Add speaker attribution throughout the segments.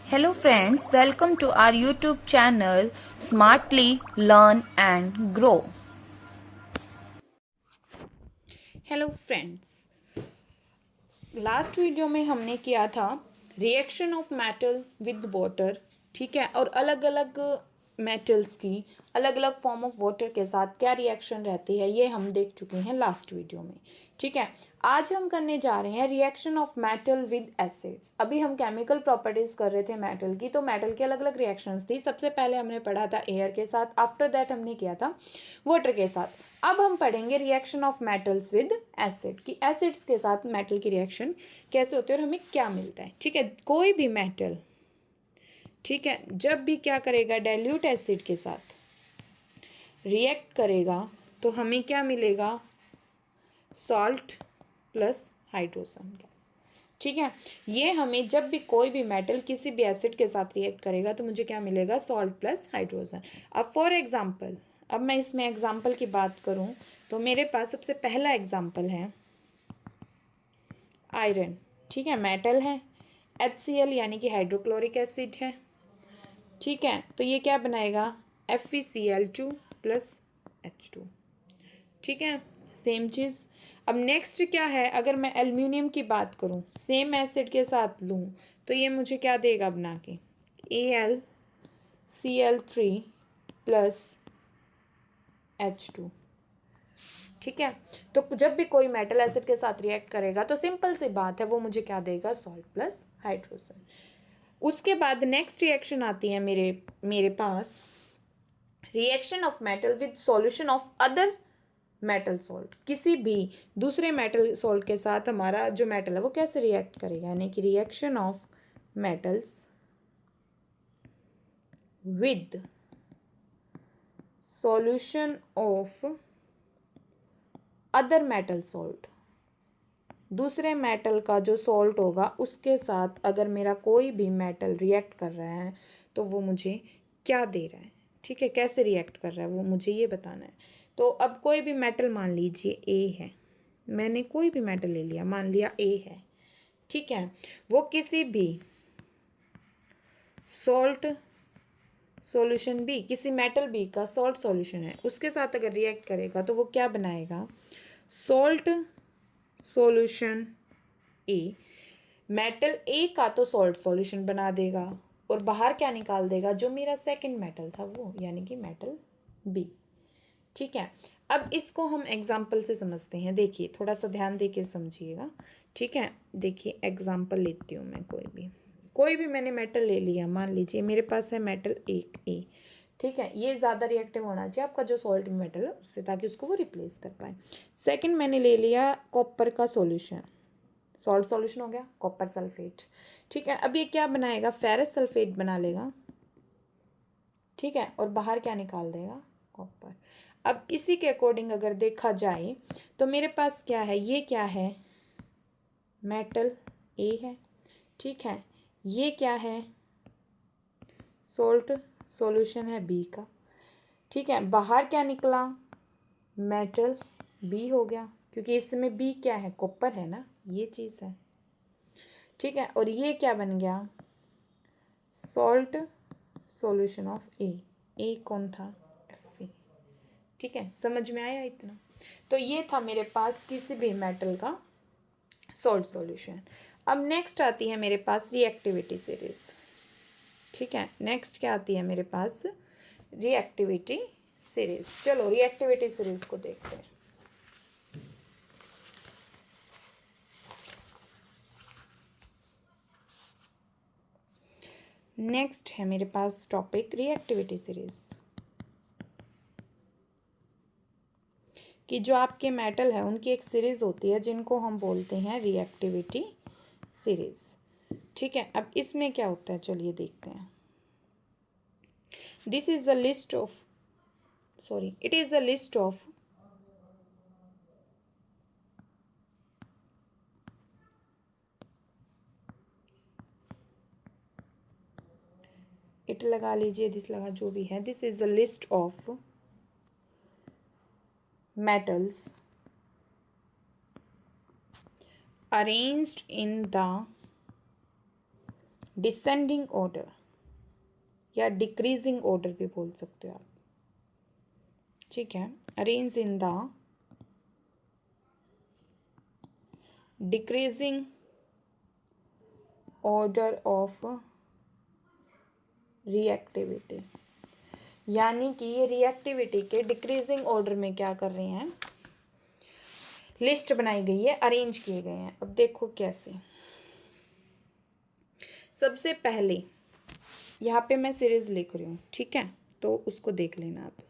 Speaker 1: Hello friends, welcome to our YouTube channel Smartly Learn and Grow.
Speaker 2: Hello friends, last video में हमने किया था reaction of metal with water. ठीक है, और अलग अलग मेटल्स की अलग अलग फॉर्म ऑफ वाटर के साथ क्या रिएक्शन रहती है ये हम देख चुके हैं लास्ट वीडियो में। ठीक है, आज हम करने जा रहे हैं reaction of metal with acids. अभी हम केमिकल प्रॉपर्टीज कर रहे थे मेटल की, तो मेटल की अलग अलग रिएक्शंस थी। सबसे पहले हमने पढ़ा था एयर के साथ, आफ्टर दैट हमने किया था वाटर के साथ। अब हम पढ़ेंगे reaction of metals with acid, कि एसिड्स के साथ मेटल की रिएक्शन कैसे होती है और हमें क्या मिलता है। ठीक है, कोई भी मेटल, ठीक है, जब भी क्या करेगा डाइल्यूट एसिड के साथ रिएक्ट करेगा तो हमें क्या मिलेगा, सॉल्ट प्लस हाइड्रोजन गैस। ठीक है, ये हमें जब भी कोई भी मेटल किसी भी एसिड के साथ रिएक्ट करेगा तो मुझे क्या मिलेगा, सॉल्ट प्लस हाइड्रोजन। अब फॉर एग्जांपल, अब मैं इसमें एग्जांपल की बात करूं तो मेरे पास सबसे पहला एग्जांपल है आयरन। ठीक है, मेटल है, HCl यानी कि हाइड्रोक्लोरिक एसिड है। ठीक है, तो ये क्या बनाएगा, FeCl2 प्लस H2। ठीक है, सेम चीज़। अब नेक्स्ट क्या है, अगर मैं एल्यूमिनियम की बात करूं सेम एसिड के साथ लूं तो ये मुझे क्या देगा बना के, AlCl3 प्लस H2। ठीक है, तो जब भी कोई मेटल एसिड के साथ रिएक्ट करेगा तो सिंपल सी बात है वो मुझे क्या देगा, सॉल्ट प्लस हाइड्रोजन। उसके बाद नेक्स्ट रिएक्शन आती है मेरे पास reaction of metal with solution of other metal salt. किसी भी दूसरे मेटल सॉल्ट के साथ हमारा जो मेटल है वो कैसे रिएक्ट करेगा, यानी कि reaction of metals with solution of other metal salt. दूसरे मेटल का जो सॉल्ट होगा उसके साथ अगर मेरा कोई भी मेटल रिएक्ट कर रहा है तो वो मुझे क्या दे रहा है। ठीक है, कैसे रिएक्ट कर रहा है वो मुझे ये बताना है। तो अब कोई भी मेटल मान लीजिए ए है, मैंने कोई भी मेटल ले लिया, मान लिया ए है। ठीक है, वो किसी भी सॉल्ट सॉल्यूशन बी, किसी मेटल बी का सॉल्ट सॉल्यूशन है उसके साथ अगर रिएक्ट करेगा तो वो क्या बनाएगा, सॉल्ट सॉल्यूशन ए। मेटल ए का तो सॉल्ट सॉल्यूशन बना देगा और बाहर क्या निकाल देगा, जो मेरा सेकंड मेटल था वो, यानी कि मेटल बी। ठीक है, अब इसको हम एग्जाम्पल से समझते हैं। देखिए थोड़ा सा ध्यान दे के समझिएगा। ठीक है, देखिए एग्जाम्पल लेती हूँ मैं, कोई भी मैंने मेटल ले लिया, मान लीजिए मेरे पास है मेटल एक ए। ठीक है, ये ज़्यादा रिएक्टिव होना चाहिए आपका जो सॉल्ट मेटल है उससे, ताकि उसको वो रिप्लेस कर पाए। सेकंड मैंने ले लिया कॉपर का सॉल्यूशन, सॉल्ट सॉल्यूशन हो गया कॉपर सल्फेट। ठीक है, अब ये क्या बनाएगा, फेरस सल्फेट बना लेगा। ठीक है, और बाहर क्या निकाल देगा, कॉपर। अब इसी के अकॉर्डिंग अगर देखा जाए तो मेरे पास क्या है, ये क्या है, मेटल ए है। ठीक है, ये क्या है, सोल्ट सॉल्यूशन है बी का। ठीक है, बाहर क्या निकला, मेटल बी हो गया, क्योंकि इसमें बी क्या है, कॉपर है ना, ये चीज़ है। ठीक है, और ये क्या बन गया, सॉल्ट सॉल्यूशन ऑफ ए कौन था, Fe। ठीक है, समझ में आया इतना। तो ये था मेरे पास किसी भी मेटल का सॉल्ट सॉल्यूशन। अब नेक्स्ट आती है मेरे पास रिएक्टिविटी सीरीज। ठीक है, नेक्स्ट क्या आती है मेरे पास, रिएक्टिविटी सीरीज। चलो रिएक्टिविटी सीरीज को देखते हैं। नेक्स्ट है मेरे पास टॉपिक रिएक्टिविटी सीरीज, कि जो आपके मेटल है उनकी एक सीरीज होती है जिनको हम बोलते हैं रिएक्टिविटी सीरीज। ठीक है, अब इसमें क्या होता है चलिए देखते हैं। This is the list of, sorry, it is the list of it लगा लीजिए, दिस लगा, जो भी है, this is the list of metals arranged in the descending order या डिक्रीजिंग ऑर्डर भी बोल सकते हो आप, ठीक है। Arrange in the decreasing order of reactivity, यानी कि ये रिएक्टिविटी के डिक्रीजिंग ऑर्डर में क्या कर रहे हैं, लिस्ट बनाई गई है, अरेंज किए गए हैं। अब देखो कैसे। सबसे पहले यहाँ पे मैं सीरीज लिख रही हूँ, ठीक है, तो उसको देख लेना आप।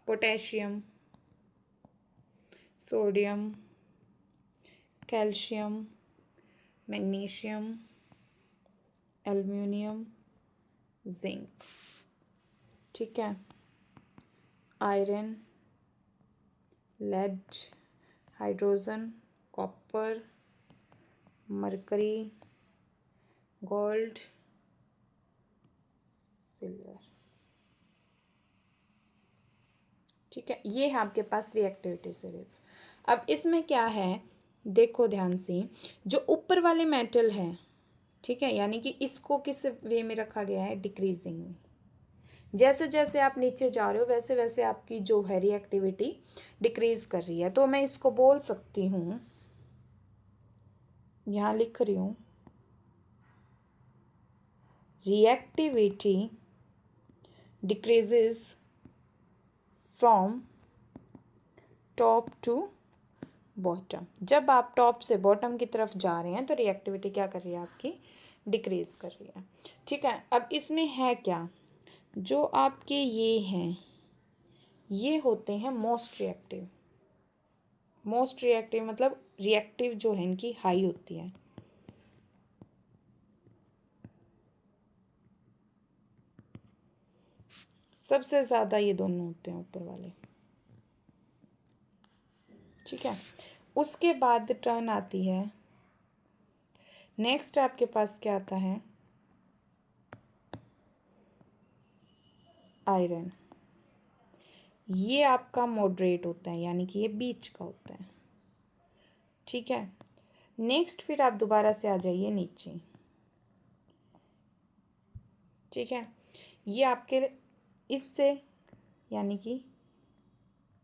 Speaker 2: Potassium, sodium, calcium, magnesium, aluminium, zinc, ठीक है, iron, lead, hydrogen, copper, mercury, gold, silver, ठीक है। ये है आपके पास रिएक्टिविटी सीरीज। अब इसमें क्या है, देखो ध्यान से, जो ऊपर वाले मेटल हैं, ठीक है, यानी कि इसको किस वे में रखा गया है, डिक्रीजिंग में। जैसे जैसे आप नीचे जा रहे हो वैसे वैसे आपकी जो है रिएक्टिविटी डिक्रीज कर रही है। तो मैं इसको बोल सकती हूँ, यहाँ लिख रही हूँ, reactivity decreases from top to bottom. जब आप टॉप से बॉटम की तरफ जा रहे हैं तो रिएक्टिविटी क्या कर रही है आपकी, डिक्रीज कर रही है, ठीक है। अब इसमें है क्या, जो आपके ये हैं, ये होते हैं मोस्ट रिएक्टिव। मोस्ट रिएक्टिव मतलब रिएक्टिव जो है इनकी हाई होती है, सबसे ज़्यादा ये दोनों होते हैं ऊपर वाले, ठीक है। उसके बाद टर्न आती है, नेक्स्ट आपके पास क्या आता है, आयरन। ये आपका मॉडरेट होता है, यानी कि ये बीच का होता है, ठीक है। नेक्स्ट फिर आप दोबारा से आ जाइए नीचे, ठीक है। ये आपके इससे यानी कि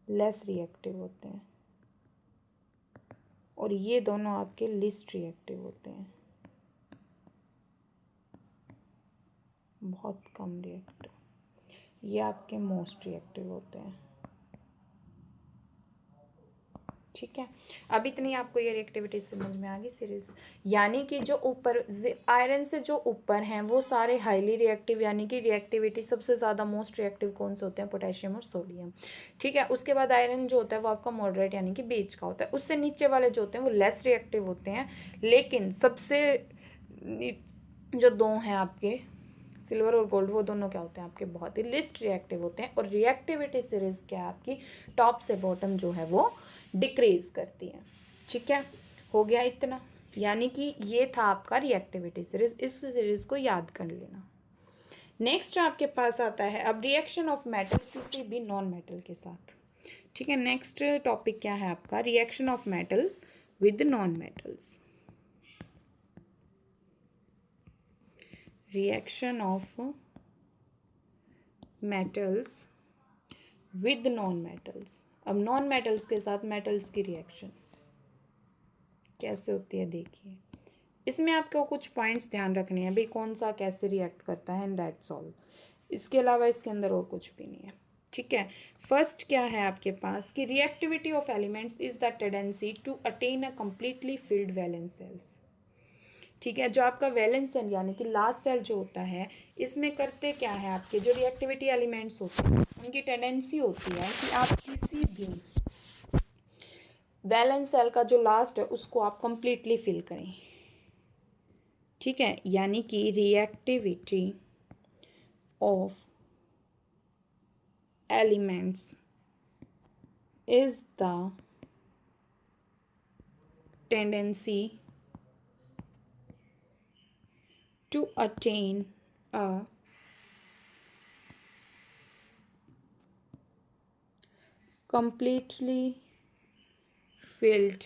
Speaker 2: लेस रिएक्टिव होते हैं, और ये दोनों आपके लिस्ट रिएक्टिव होते हैं, बहुत कम रिएक्टिव। ये आपके मोस्ट रिएक्टिव होते हैं, ठीक है। अब इतनी आपको ये रिएक्टिविटी समझ में आ गई सीरीज। यानी कि जो ऊपर आयरन से जो ऊपर हैं वो सारे हाईली रिएक्टिव, यानी कि रिएक्टिविटी सबसे ज़्यादा मोस्ट रिएक्टिव कौन से होते हैं, पोटेशियम और सोडियम, ठीक है। उसके बाद आयरन जो होता है वो आपका मॉडरेट यानी कि बीच का होता है। उससे नीचे वाले जो होते हैं वो लेस रिएक्टिव होते हैं, लेकिन सबसे जो दो हैं आपके सिल्वर और गोल्ड, वो दोनों क्या होते हैं आपके बहुत ही लिस्ट रिएक्टिव होते हैं। और रिएक्टिविटी सीरीज क्या है आपकी, टॉप से बॉटम जो है वो डिक्रीज करती है, ठीक है। हो गया इतना, यानी कि ये था आपका रिएक्टिविटी सीरीज। इस सीरीज को याद कर लेना। नेक्स्ट आपके पास आता है अब रिएक्शन ऑफ मेटल किसी भी नॉन मेटल के साथ, ठीक है। नेक्स्ट टॉपिक क्या है आपका, reaction of metal with non metals. Reaction of metals with non metals. अब नॉन मेटल्स के साथ मेटल्स की रिएक्शन कैसे होती है देखिए। इसमें आपको कुछ पॉइंट्स ध्यान रखने हैं, भाई कौन सा कैसे रिएक्ट करता है, एंड दैट्स ऑल। इसके अलावा इसके अंदर और कुछ भी नहीं है, ठीक है। फर्स्ट क्या है आपके पास कि reactivity of elements is the tendency to attain a completely filled valence shells, ठीक है। जो आपका वैलेंस सेल यानी कि लास्ट सेल जो होता है, इसमें करते क्या है, आपके जो रिएक्टिविटी एलिमेंट्स होते हैं उनकी टेंडेंसी होती है कि आप किसी भी वैलेंस सेल का जो लास्ट है उसको आप कंप्लीटली फिल करें, ठीक है। यानी कि reactivity of elements is the tendency to attain a completely filled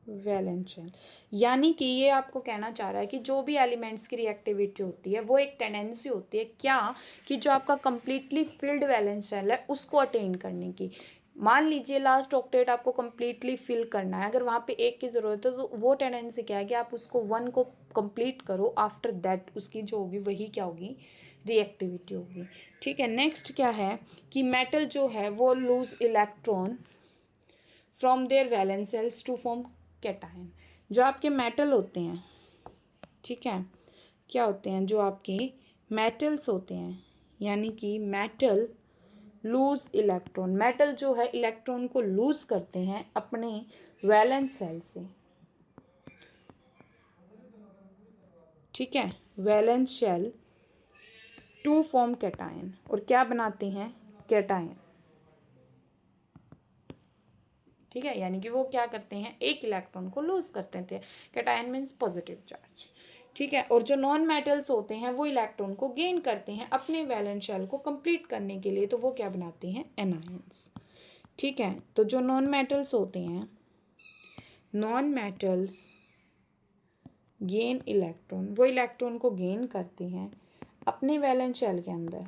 Speaker 2: valence shell. यानी कि ये आपको कहना चाह रहा है कि जो भी एलिमेंट्स की रिएक्टिविटी होती है वो एक टेंडेंसी होती है क्या, कि जो आपका कंप्लीटली फिल्ड वैलेंस शेल है उसको अटेन करने की। मान लीजिए लास्ट ऑक्टेट आपको कंप्लीटली फिल करना है, अगर वहाँ पे एक की ज़रूरत है तो वो टेंडेंसी क्या है कि आप उसको 1 को कंप्लीट करो, आफ्टर दैट उसकी जो होगी वही क्या होगी, रिएक्टिविटी होगी। ठीक है, नेक्स्ट क्या है कि मेटल जो है वो lose electron from their valence shells to form cation. जो आपके मेटल होते हैं, ठीक है, क्या होते हैं, जो आपके मेटल्स होते हैं, यानी कि मेटल लूज इलेक्ट्रॉन, मेटल जो है इलेक्ट्रॉन को लूज करते हैं अपने वैलेंस सेल से। ठीक है, valence shell to form cation, और क्या बनाते हैं, कैटायन। ठीक है, यानी कि वो क्या करते हैं, एक इलेक्ट्रॉन को लूज करते थे। Cation means positive charge. ठीक है, और जो नॉन मेटल्स होते हैं वो इलेक्ट्रॉन को गेन करते हैं अपने वैलेंस शेल को कंप्लीट करने के लिए, तो वो क्या बनाते हैं, एनायंस। ठीक है, तो जो नॉन मेटल्स होते हैं, नॉन मेटल्स गेन इलेक्ट्रॉन, वो इलेक्ट्रॉन को गेन करते हैं अपने वैलेंस शेल के अंदर।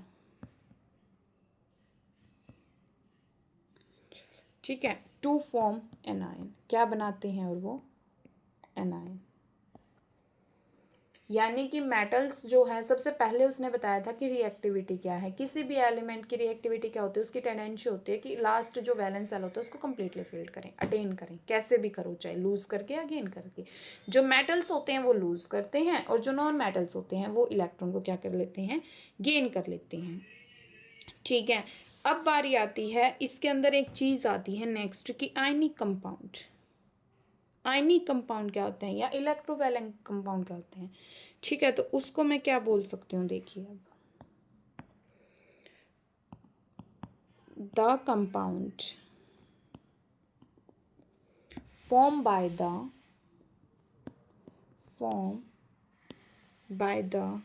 Speaker 2: ठीक है, टू फॉर्म एनायन, क्या बनाते हैं, और वो एनायन। यानी कि मेटल्स जो है, सबसे पहले उसने बताया था कि रिएक्टिविटी क्या है, किसी भी एलिमेंट की रिएक्टिविटी क्या होती है, उसकी टेंडेंसी होती है कि लास्ट जो वैलेंस सेल होता है उसको कंप्लीटली फिल्ड करें, अटेन करें, कैसे भी करो, चाहे लूज करके या गेन करके। जो मेटल्स होते हैं वो लूज करते हैं, और जो नॉन मेटल्स होते हैं वो इलेक्ट्रॉन को क्या कर लेते हैं, गेन कर लेते हैं। ठीक है, अब बारी आती है, इसके अंदर एक चीज़ आती है नेक्स्ट कि आयनिक कंपाउंड। आयनिक कंपाउंड क्या होते हैं या इलेक्ट्रोवैलेंट कंपाउंड क्या होते हैं। ठीक है, तो उसको मैं क्या बोल सकती हूँ, देखिए अब, the compound form by the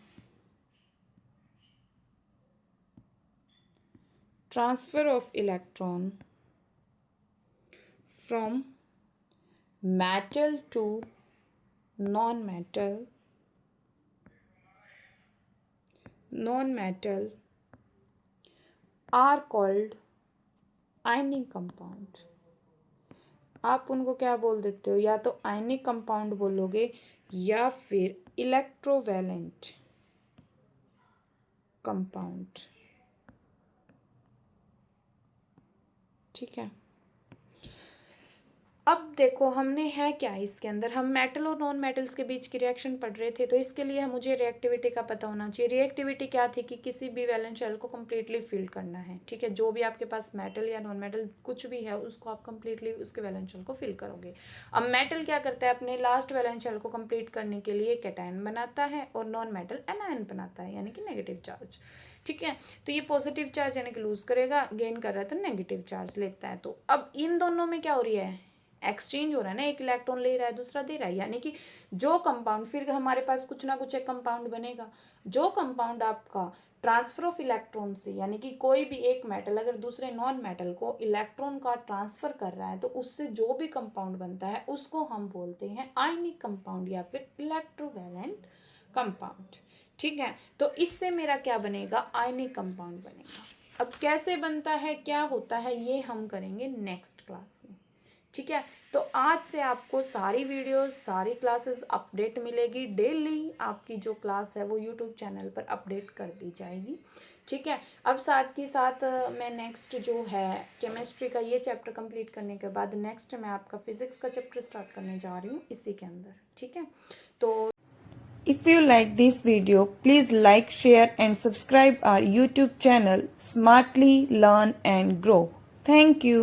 Speaker 2: transfer of electron from metal to non-metal are called ionic compound। आप उनको क्या बोल देते हो, या तो आयनिक कंपाउंड बोलोगे या फिर इलेक्ट्रोवैलेंट कंपाउंड। ठीक है, अब देखो हमने है क्या इसके अंदर, हम मेटल और नॉन मेटल्स के बीच की रिएक्शन पढ़ रहे थे, तो इसके लिए मुझे रिएक्टिविटी का पता होना चाहिए। रिएक्टिविटी क्या थी कि किसी भी वैलेंस शेल को कम्प्लीटली फिल करना है। ठीक है, जो भी आपके पास मेटल या नॉन मेटल कुछ भी है उसको आप कम्प्लीटली उसके वैलेंस शेल को फिल करोगे। अब मेटल क्या करता है, अपने लास्ट वैलेंस शेल को कम्प्लीट करने के लिए कैटायन बनाता है, और नॉन मेटल एनायन बनाता है, यानी कि नेगेटिव चार्ज। ठीक है, तो ये पॉजिटिव चार्ज यानी कि लूज करेगा, गेन कर रहा है तो नेगेटिव चार्ज लेता है। तो अब इन दोनों में क्या हो रही है, एक्सचेंज हो रहा है ना, एक इलेक्ट्रॉन ले रहा है दूसरा दे रहा है, यानी कि जो कंपाउंड, फिर हमारे पास कुछ ना कुछ एक कंपाउंड बनेगा। जो कंपाउंड आपका ट्रांसफर ऑफ इलेक्ट्रॉन से, यानी कि कोई भी एक मेटल अगर दूसरे नॉन मेटल को इलेक्ट्रॉन का ट्रांसफर कर रहा है, तो उससे जो भी कंपाउंड बनता है उसको हम बोलते हैं आयनिक कंपाउंड या फिर इलेक्ट्रोवैलेंट कंपाउंड। ठीक है, तो इससे मेरा क्या बनेगा, आयनिक कंपाउंड बनेगा। अब कैसे बनता है, क्या होता है, ये हम करेंगे नेक्स्ट क्लास में। ठीक है, तो आज से आपको सारी वीडियोस, सारी क्लासेस अपडेट मिलेगी। डेली आपकी जो क्लास है वो यूट्यूब चैनल पर अपडेट कर दी जाएगी। ठीक है, अब साथ के साथ मैं नेक्स्ट जो है केमिस्ट्री का ये चैप्टर कंप्लीट करने के बाद नेक्स्ट मैं आपका फिजिक्स का चैप्टर स्टार्ट करने जा रही हूँ इसी के अंदर। ठीक है, तो
Speaker 1: If you like this video, please like, share and subscribe our YouTube channel Smartly Learn and Grow. Thank you.